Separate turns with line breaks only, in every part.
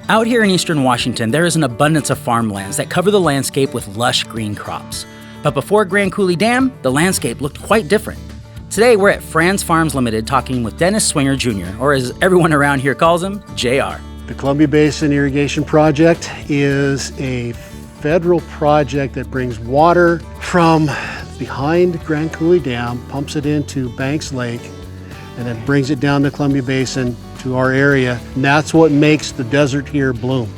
Out here in eastern Washington, there is an abundance of farmlands that cover the landscape with lush green crops. But before Grand Coulee Dam, the landscape looked quite different. Today, we're at Franz Farms Limited talking with Dennis Swinger Jr., or as everyone around here calls him, JR.
The Columbia Basin Irrigation Project is a federal project that brings water from behind Grand Coulee Dam, pumps it into Banks Lake, and then brings it down the Columbia Basin to our area. And that's what makes the desert here bloom.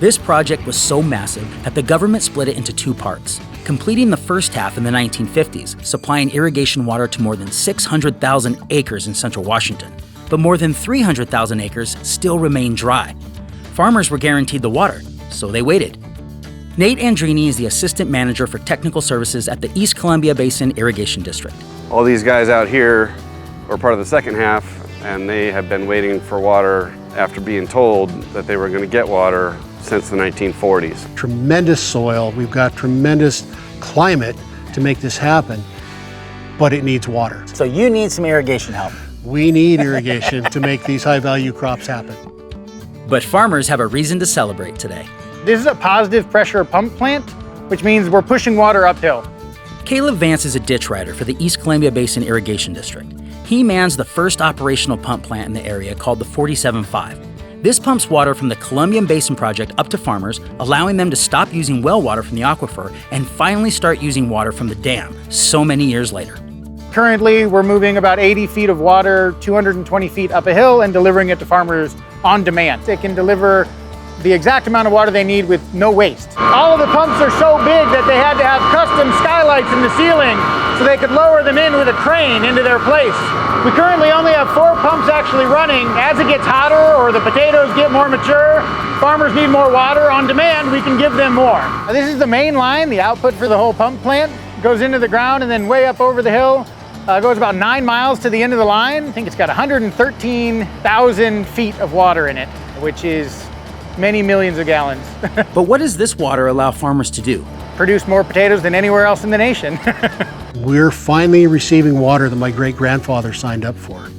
This project was so massive that the government split it into two parts, completing the first half in the 1950s, supplying irrigation water to more than 600,000 acres in central Washington. But more than 300,000 acres still remain dry. Farmers were guaranteed the water, so they waited. Nate Andrini is the Assistant Manager for Technical Services at the East Columbia Basin Irrigation District.
All these guys out here are part of the second half, and they have been waiting for water after being told that they were going to get water since the 1940s.
Tremendous soil, we've got tremendous climate to make this happen, but it needs water.
So you need some irrigation help.
We need irrigation to make these high-value crops happen.
But farmers have a reason to celebrate today.
This is a positive pressure pump plant, which means we're pushing water uphill.
Caleb Vance is a ditch rider for the East Columbia Basin Irrigation District. He mans the first operational pump plant in the area called the 47.5. This pumps water from the Columbia Basin Project up to farmers, allowing them to stop using well water from the aquifer and finally start using water from the dam so many years later.
Currently, we're moving about 80 feet of water, 220 feet up a hill, and delivering it to farmers on demand. They can deliver the exact amount of water they need with no waste. All of the pumps are so big that they had to have custom skylights in the ceiling so they could lower them in with a crane into their place. We currently only have 4 pumps actually running. As it gets hotter or the potatoes get more mature, farmers need more water on demand, we can give them more. This is the main line, the output for the whole pump plant. Goes into the ground and then way up over the hill. Goes about 9 miles to the end of the line. I think it's got 113,000 feet of water in it, which is many millions of gallons.
But what does this water allow farmers to do?
Produce more potatoes than anywhere else in the nation.
We're finally receiving water that my great-grandfather signed up for.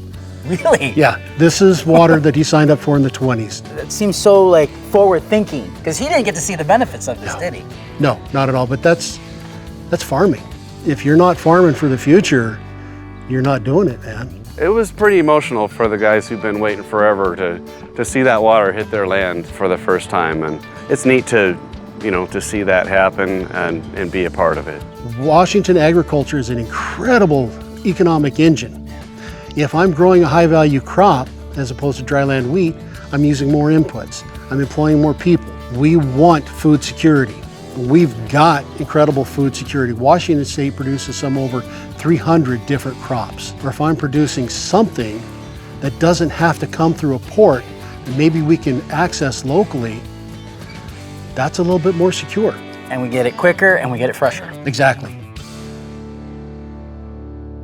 Really?
Yeah, this is water that he signed up for in the 20s.
It seems so forward-thinking, because he didn't get to see the benefits of this, did he?
No, not at all, but that's farming. If you're not farming for the future, you're not doing it, man.
It was pretty emotional for the guys who've been waiting forever to see that water hit their land for the first time. And it's neat to see that happen and be a part of it.
Washington agriculture is an incredible economic engine. If I'm growing a high-value crop, as opposed to dryland wheat, I'm using more inputs. I'm employing more people. We want food security. We've got incredible food security. Washington State produces some over 300 different crops. Or if I'm producing something that doesn't have to come through a port, and maybe we can access locally, that's a little bit more secure.
And we get it quicker and we get it fresher.
Exactly.